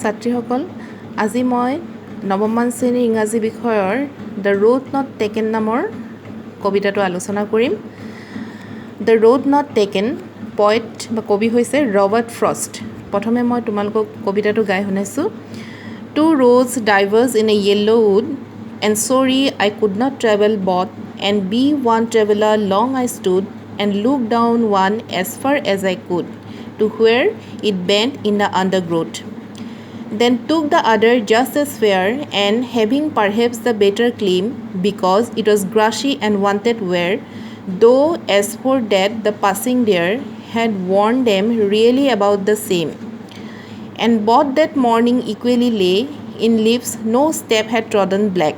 ছাত্ৰীসকল আজি মই নৱমমান শ্ৰেণীৰ ইংৰাজী বিষয়ৰ দ্য ৰোড নট টেকেন নামৰ কবিতাটো আলোচনা কৰিম। The road not taken poet বা কবি হৈছে ৰবাৰ্ট ফ্ৰষ্ট। প্ৰথমে মই তোমালোকক কবিতাটো গাই শুনাইছোঁ। Two roads diverge in a yellow wood, and sorry I could not travel both, and be one traveller long I stood, and looked down one as far as I could, to where it bent in the undergrowth. Then took the other just as fair, and having perhaps the better claim, because it was grashy and wanted wear, though as for that the passing there had warned them really about the same. And both that morning equally lay in leaves no step had trodden black.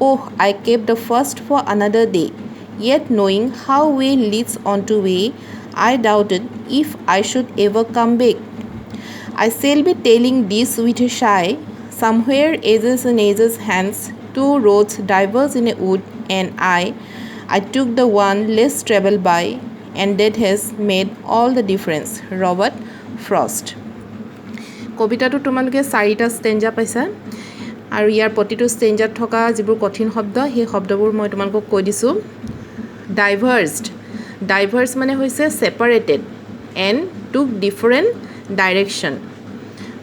Oh, I kept the first for another day, yet knowing how way leads on to way, I doubted if I should ever come back. I shall be telling this with a sigh, somewhere ages and ages hence, two roads diverge in a wood, and I took the one less travelled by, and that has made all the difference. Robert Frost. কবিতাটো তোমালোকে 4টা stanza পাইছা আৰু ইয়াৰ প্ৰতিটো ষ্টেঞ্জাত থকা যিবোৰ কঠিন শব্দ সেই শব্দবোৰ মই তোমালোকক কৈ দিছোঁ। ডাইভাৰ্জ মানে হৈছে ছেপাৰেটেড এণ্ড টুক ডিফাৰেণ্ট ডাইৰেকশ্যন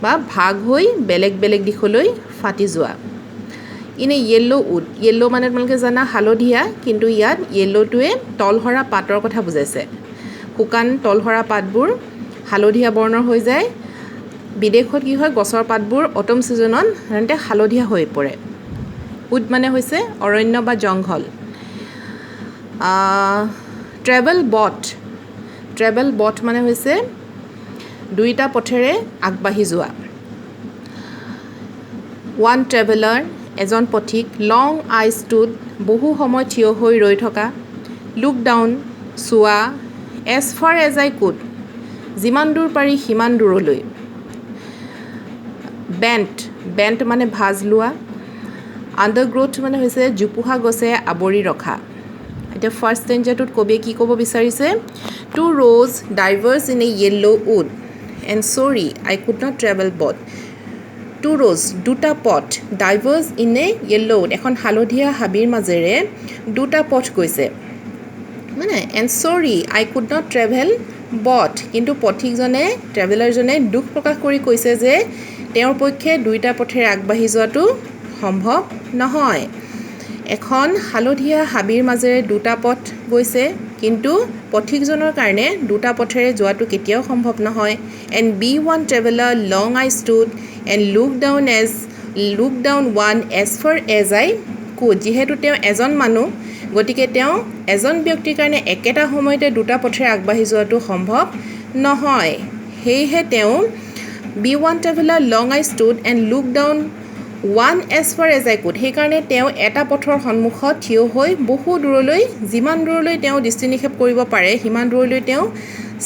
বা ভাগ হৈ বেলেগ বেলেগ দিশলৈ ফাটি যোৱা। ইনে য়েল্ল' মানে তোমালোকে জানা হালধীয়া, কিন্তু ইয়াত য়েল্ল'টোৱে তলসৰা পাতৰ কথা বুজাইছে। শুকান তলসৰা পাতবোৰ হালধীয়া বৰ্ণৰ হৈ যায়। বিদেশত কি হয়, গছৰ পাতবোৰ অটম ছিজনত সাধাৰণতে হালধীয়া হৈ পৰে। উড মানে হৈছে অৰণ্য বা জংঘল। ট্ৰেভেল বট মানে হৈছে দুইটা পথেৰে আগবাঢ়ি যোৱা। ওৱান ট্ৰেভেলাৰ এজন পথিক। লং আই ষ্টুড বহু সময় থিয় হৈ ৰৈ থকা। লুক ডাউন চোৱা। As far as I could যিমান দূৰ পাৰি সিমান দূৰলৈ। বেণ্ট মানে ভাঁজ লোৱা। আণ্ডাৰগ্ৰ'থ মানে হৈছে জোপোহা গছে আৱৰি ৰখা। এতিয়া ফাৰ্ষ্ট ষ্টেঞ্জাটোত কবিয়ে কি ক'ব বিচাৰিছে? Two roads diverge in a yellow wood, and sorry I could not travel both. Two roads দুটা পথ, diverge in a yellow wood এখন হালধীয়া হাবিৰ মাজেৰে দুটা পথ গৈছে মানে, and sorry I could not travel both কিন্তু পথিকজনে ট্ৰেভেলাৰজনে দুখ প্ৰকাশ কৰি কৈছে যে তেওঁৰ পক্ষে দুইটা পথেৰে আগবাঢ়ি যোৱাটো সম্ভৱ নহয়। এখন হালধীয়া হাবিৰ মাজেৰে দুটা পথ গৈছে, কিন্তু পথিকজনৰ কাৰণে দুটা পথেৰে যোৱাটো কেতিয়াও সম্ভৱ নহয়। And be one traveller long I stood and look down one as far as I could যিহেতু তেওঁ এজন মানুহ, গতিকে তেওঁ এজন ব্যক্তিৰ কাৰণে একেটা সময়তে দুটা পথেৰে আগবাঢ়ি যোৱাটো সম্ভৱ নহয়। সেয়েহে তেওঁ be one traveller long I stood and look down one as far as I could সেইকাৰণে তেওঁ এটা পথৰ সন্মুখত থিয় হৈ বহু দূৰলৈ, যিমান দূৰলৈ তেওঁ দৃষ্টি নিক্ষেপ কৰিব পাৰে সিমান দূৰলৈ তেওঁ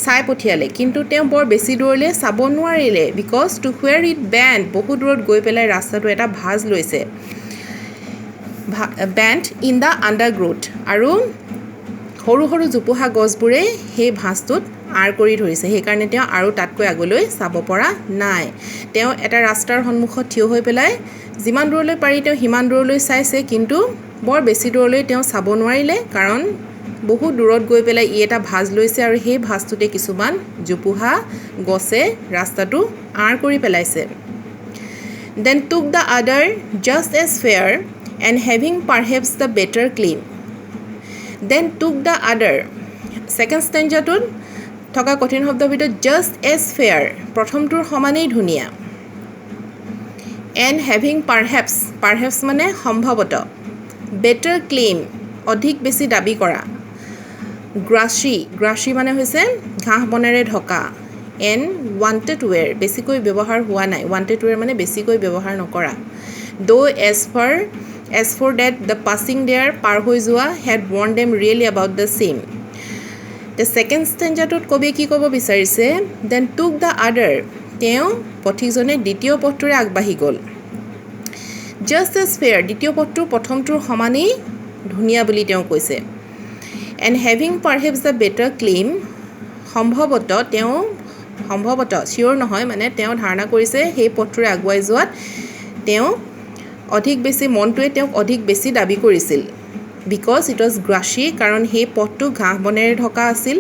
চাই পঠিয়ালে, কিন্তু তেওঁ বৰ বেছি দূৰলৈ চাব নোৱাৰিলে। Because to where it bend বহু দূৰত গৈ পেলাই ৰাস্তাটো এটা ভাঁজ লৈছে। বেণ্ড ইন দ্য আণ্ডাৰগ্ৰ'থ আৰু সৰু সৰু জোপোহা গছবোৰে সেই ভাঁজটোত আঁৰ কৰি ধৰিছে, সেইকাৰণে তেওঁ আৰু তাতকৈ আগলৈ চাব পৰা নাই। তেওঁ এটা ৰাস্তাৰ সন্মুখত থিয় হৈ পেলাই যিমান দূৰলৈ পাৰি তেওঁ সিমান দূৰলৈ চাইছে, কিন্তু বৰ বেছি দূৰলৈ তেওঁ চাব নোৱাৰিলে, কাৰণ বহু দূৰত গৈ পেলাই ই এটা ভাঁজ লৈছে আৰু সেই ভাঁজটোতে কিছুমান জোপোহা গছে ৰাস্তাটো আঁৰ কৰি পেলাইছে। Then took the other just as fair and having perhaps the better claim. Then took the other second ষ্টেঞ্জাটোত থকা কঠিন শব্দৰ ভিতৰত জাষ্ট এজ ফেয়াৰ প্ৰথমটোৰ সমানেই ধুনীয়া। এণ্ড হেভিং পাৰহেপছ মানে সম্ভৱত। বেটাৰ ক্লেইম অধিক বেছি দাবী কৰা। গ্ৰাছী মানে হৈছে ঘাঁহ বনেৰে ঢকা। এণ্ড ৱান্টেড ৱেৰ বেছিকৈ ব্যৱহাৰ হোৱা নাই, ৱান্টেড ৱেৰ মানে বেছিকৈ ব্যৱহাৰ নকৰা। Though' as for that the passing there পাৰ হৈ যোৱা had worn them really about the same. The second ষ্টেঞ্জাটোত কবিয়ে কি ক'ব বিচাৰিছে? দেন টুক দ্য আদাৰ তেওঁ পথিকজনে দ্বিতীয় পথটোৰে আগবাঢ়ি গ'ল। জাষ্ট এজ ফেয়াৰ দ্বিতীয় পথটো প্ৰথমটোৰ সমানেই ধুনীয়া বুলি তেওঁ কৈছে। And having perhaps the better claim সম্ভৱতঃ তেওঁ সম্ভৱতঃ চিয়ৰ নহয় মানে তেওঁ ধাৰণা কৰিছে সেই পথটোৰে আগুৱাই যোৱাত তেওঁ অধিক বেছি মনটোৱে তেওঁক অধিক বেছি দাবী কৰিছিল বিকজ ইট ৱাজ গ্ৰাছী কাৰণ সেই পথটো ঘাঁহ বনেৰে ঢকা আছিল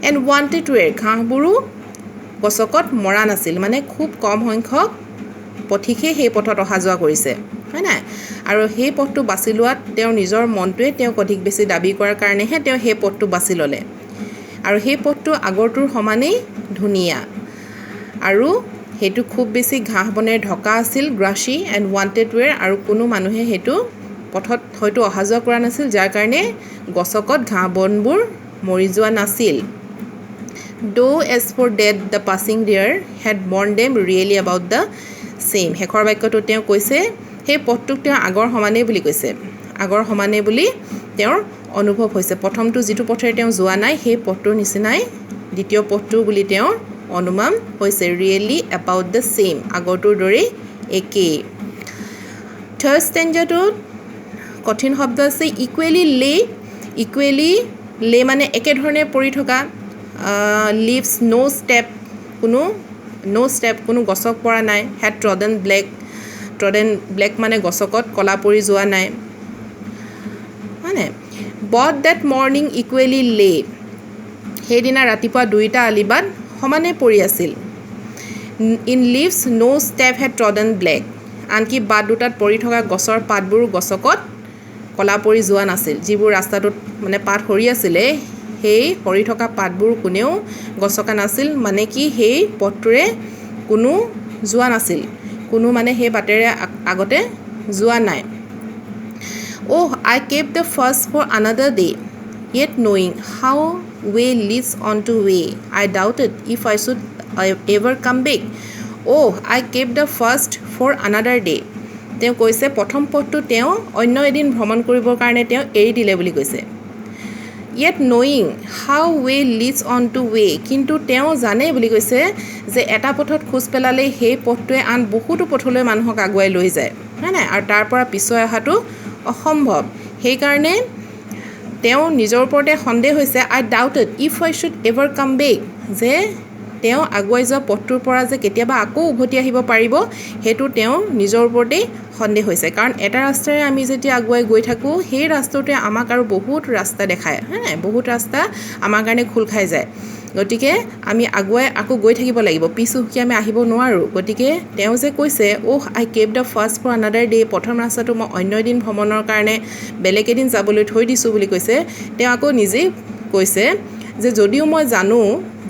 এণ্ড ৱান্টেড ৱেৰ ঘাঁহবোৰো গছকত মৰা নাছিল মানে খুব কম সংখ্যক পথিকে সেই পথত অহা যোৱা কৰিছে হয় নাই আৰু সেই পথটো বাছি লোৱাত তেওঁৰ নিজৰ মনটোৱে তেওঁক অধিক বেছি দাবী কৰাৰ কাৰণেহে তেওঁ সেই পথটো বাছি ল'লে আৰু সেই পথটো আগৰটোৰ সমানেই ধুনীয়া আৰু সেইটো খুব বেছি ঘাঁহ বনেৰে ঢকা আছিল গ্ৰাছী এণ্ড ৱান্টেড ৱেৰ আৰু কোনো মানুহে সেইটো পথত হয়তো অহা যোৱা কৰা নাছিল যাৰ কাৰণে গছকত ঘাঁহ বনবোৰ মৰি যোৱা নাছিল though as for that the passing there had warned them really about the same শেষৰ বাক্যটো তেওঁ কৈছে সেই পথটোক তেওঁ আগৰ সমানেই বুলি কৈছে আগৰ সমানেই বুলি তেওঁৰ অনুভৱ হৈছে প্ৰথমটো যিটো পথেৰে তেওঁ যোৱা নাই সেই পথটোৰ নিচিনাই দ্বিতীয় পথটো বুলি তেওঁৰ অনুমান হৈছে ৰিয়েলি এবাউট দ্য ছেইম আগৰটোৰ দৰেই একেই থাৰ্ড ষ্টেঞ্জাটোত কঠিন শব্দ আছে ইকুৱেলি লে মানে একেধৰণে পৰি থকা লিভছ no step কোনো গছক পৰা নাই had trodden black মানে গছকত কলা পৰি যোৱা নাই মানে but that morning equally lay সেইদিনা ৰাতিপুৱা দুইটা আলিবাট সমানে পৰি আছিল in leaves no step had trodden black আনকি বাট দুটাত পৰি থকা গছৰ পাতবোৰ গছকত কলা পৰি যোৱা নাছিল যিবোৰ ৰাস্তাটোত মানে পাত সৰি আছিলে সেই সৰি থকা পাতবোৰ কোনেও গছকা নাছিল মানে কি সেই পথটোৰে কোনো যোৱা নাছিল কোনো মানে সেই বাটেৰে আগতে যোৱা নাই Oh, I kept the first for another day yet knowing how way leads on to way I doubted if I should ever come back Oh, I kept the first for another day তেওঁ কৈছে প্ৰথম পথটো তেওঁ অন্য এদিন ভ্ৰমণ কৰিবৰ কাৰণে তেওঁ এৰি দিলে বুলি কৈছে yet knowing how way leads on to way কিন্তু তেওঁ জানে বুলি কৈছে যে এটা পথত খোজ পেলালে সেই পথটোৱে আন বহুতো পথলৈ মানুহক আগুৱাই লৈ যায় হয় নাই আৰু তাৰ পৰা পিছুৱাই অহাটো অসম্ভৱ সেইকাৰণে তেওঁ নিজৰ ওপৰতে সন্দেহ হৈছে I doubted if I should ever come back যে তেওঁ আগুৱাই যোৱা পথটোৰ পৰা যে কেতিয়াবা আকৌ উভতি আহিব পাৰিব সেইটো তেওঁ নিজৰ ওপৰতেই সন্দেহ হৈছে কাৰণ এটা ৰাস্তাৰে আমি যেতিয়া আগুৱাই গৈ থাকোঁ সেই ৰাস্তাটোৱে আমাক আৰু বহুত ৰাস্তা দেখায় হয় বহুত ৰাস্তা আমাৰ কাৰণে খোল খাই যায় গতিকে আমি আগুৱাই আকৌ গৈ থাকিব লাগিব পিছুকি আমি আহিব নোৱাৰোঁ গতিকে তেওঁ যে কৈছে I kept the first for another day প্ৰথম ৰাস্তাটো মই অন্য এদিন ভ্ৰমণৰ কাৰণে বেলেগ এদিন যাবলৈ থৈ দিছোঁ বুলি কৈছে তেওঁ আকৌ নিজেই কৈছে যে যদিও মই জানো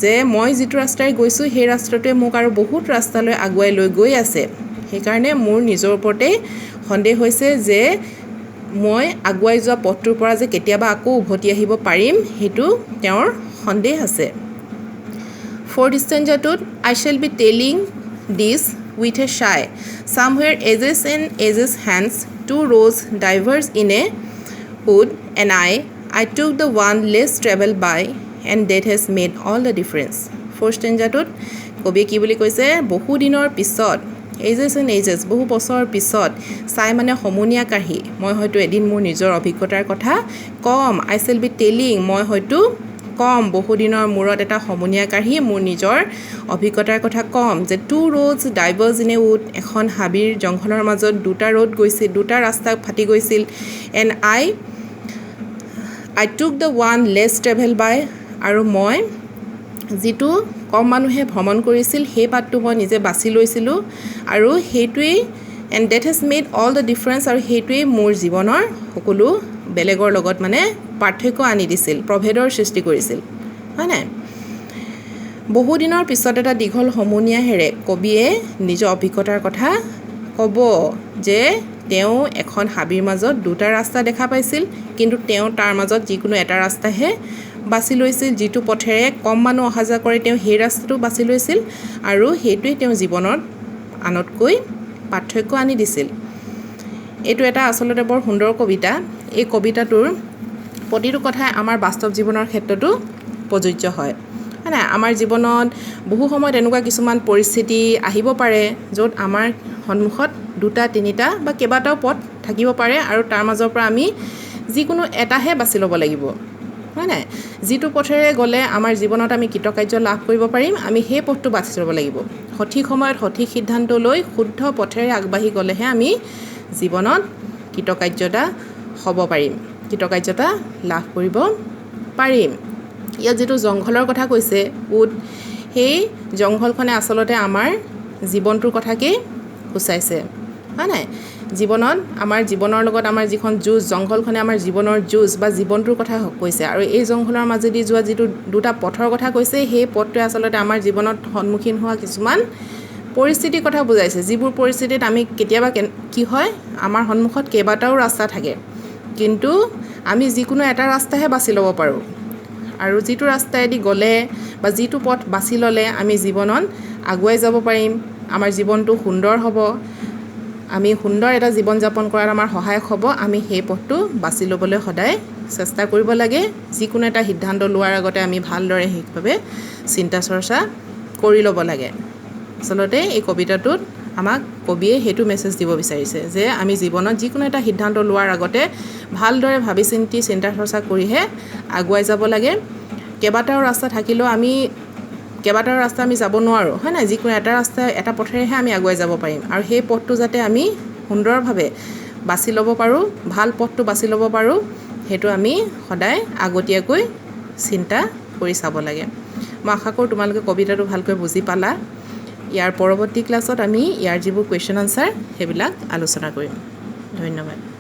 যে মই যিটো ৰাস্তাৰে গৈছোঁ সেই ৰাস্তাটোৱে মোক আৰু বহুত ৰাস্তালৈ আগুৱাই লৈ গৈ আছে সেইকাৰণে মোৰ নিজৰ ওপৰতে সন্দেহ হৈছে যে মই আগুৱাই যোৱা পথটোৰ পৰা যে কেতিয়াবা আকৌ উভতি আহিব পাৰিম সেইটো তেওঁৰ সন্দেহ আছে fourth ষ্টেঞ্জাটোত I shall be telling this with a shy somewhere edges and edges hands two rows diverge in a wood and I took the one less traveled by and that has made all the difference fourth ষ্টেঞ্জাটোত কবিয়ে কি বুলি কৈছে বহু দিনৰ পিছত ages and ages বহু বছৰৰ পিছত চাই মানে সমনীয়া কাঢ়ি মই হয়তো এদিন মোৰ নিজৰ অভিজ্ঞতাৰ কথা কম I shall be telling মই হয়তো কম বহুদিনৰ মূৰত এটা সমনীয়া কাঢ়ি মোৰ নিজৰ অভিজ্ঞতাৰ কথা কম যে two roads diverge in a wood এখন হাবিৰ জংঘলৰ মাজত দুটা ৰোড গৈছিল দুটা ৰাস্তা ফাটি গৈছিল and I took the one less traveled by আৰু মই যিটো কম মানুহে ভ্ৰমণ কৰিছিল সেই বাটটো মই নিজে বাছি লৈছিলোঁ আৰু সেইটোৱেই and that has made all the difference আৰু সেইটোৱেই মোৰ জীৱনৰ সকলো বেলেগৰ লগত মানে পাৰ্থক্য আনি দিছিল প্ৰভেদৰ সৃষ্টি কৰিছিল হয় নাই বহুদিনৰ পিছত এটা দীঘল সমনীয়াহেৰে কবিয়ে নিজৰ অভিজ্ঞতাৰ কথা ক'ব যে তেওঁ এখন হাবিৰ মাজত দুটা ৰাস্তা দেখা পাইছিল কিন্তু তেওঁ তাৰ মাজত যিকোনো এটা ৰাস্তাহে বাছি লৈছিল যিটো পথেৰে কম মানুহ অহা যোৱা কৰে তেওঁ সেই ৰাস্তাটো বাছি লৈছিল আৰু সেইটোৱে তেওঁ জীৱনত আনতকৈ পাৰ্থক্য আনি দিছিল এইটো এটা আচলতে বৰ সুন্দৰ কবিতা এই কবিতাটোৰ প্ৰতিটো কথাই আমাৰ বাস্তৱ জীৱনৰ ক্ষেত্ৰতো প্ৰযোজ্য হয় মানে আমাৰ জীৱনত বহু সময়ত এনেকুৱা কিছুমান পৰিস্থিতি আহিব পাৰে য'ত আমাৰ সন্মুখত দুটা তিনিটা বা কেইবাটাও পথ থাকিব পাৰে আৰু তাৰ মাজৰ পৰা আমি যিকোনো এটাহে বাছি ল'ব লাগিব হয় নাই যিটো পথেৰে গ'লে আমাৰ জীৱনত আমি কৃতকাৰ্য লাভ কৰিব পাৰিম আমি সেই পথটো বাছি ল'ব লাগিব সঠিক সময়ত সঠিক সিদ্ধান্ত লৈ শুদ্ধ পথেৰে আগবাঢ়ি গ'লেহে আমি জীৱনত কৃতকাৰ্যতা হ'ব পাৰিম কৃতকাৰ্যতা লাভ কৰিব পাৰিম ইয়াত যিটো জংঘলৰ কথা কৈছে উদ সেই জংঘলখনে আচলতে আমাৰ জীৱনটোৰ কথাকেই সূচাইছে হয় নাই জীৱনত আমাৰ জীৱনৰ লগত আমাৰ যিখন যুঁজ জংঘলখনে আমাৰ জীৱনৰ যুঁজ বা জীৱনটোৰ কথা কৈছে আৰু এই জংঘলৰ মাজেদি যোৱা যিটো দুটা পথৰ কথা কৈছে সেই পথটোৱে আচলতে আমাৰ জীৱনত সন্মুখীন হোৱা কিছুমান পৰিস্থিতিৰ কথা বুজাইছে যিবোৰ পৰিস্থিতিত আমি কেতিয়াবা কি হয় আমাৰ সন্মুখত কেইবাটাও ৰাস্তা থাকে কিন্তু আমি যিকোনো এটা ৰাস্তাহে বাছি ল'ব পাৰোঁ আৰু যিটো ৰাস্তাইদি গ'লে বা যিটো পথ বাছি ল'লে আমি জীৱনত আগুৱাই যাব পাৰিম আমাৰ জীৱনটো সুন্দৰ হ'ব আমি সুন্দৰ এটা জীৱন যাপন কৰাত আমাৰ সহায়ক হ'ব আমি সেই পথটো বাছি ল'বলৈ সদায় চেষ্টা কৰিব লাগে যিকোনো এটা সিদ্ধান্ত লোৱাৰ আগতে আমি ভালদৰে সেইভাৱে চিন্তা চৰ্চা কৰি ল'ব লাগে আচলতে এই কবিতাটোত আমাক কবিয়ে সেইটো মেছেজ দিব বিচাৰিছে যে আমি জীৱনত যিকোনো এটা সিদ্ধান্ত লোৱাৰ আগতে ভালদৰে ভাবি চিন্তি চিন্তা চৰ্চা কৰিহে আগুৱাই যাব লাগে কেইবাটাও ৰাস্তা থাকিলেও কেইবাটাও ৰাস্তা আমি যাব নোৱাৰোঁ হয় নাই যিকোনো এটা ৰাস্তা এটা পথেৰেহে আমি আগুৱাই যাব পাৰিম আৰু সেই পথটো যাতে আমি সুন্দৰভাৱে বাছি ল'ব পাৰোঁ ভাল পথটো বাছি ল'ব পাৰোঁ সেইটো আমি সদায় আগতীয়াকৈ চিন্তা কৰি চাব লাগে মই আশা কৰোঁ তোমালোকে কবিতাটো ভালকৈ বুজি পালা ইয়াৰ পৰৱৰ্তী ক্লাছত আমি ইয়াৰ যিবোৰ কুৱেশ্যন আনচাৰ সেইবিলাক আলোচনা কৰিম ধন্যবাদ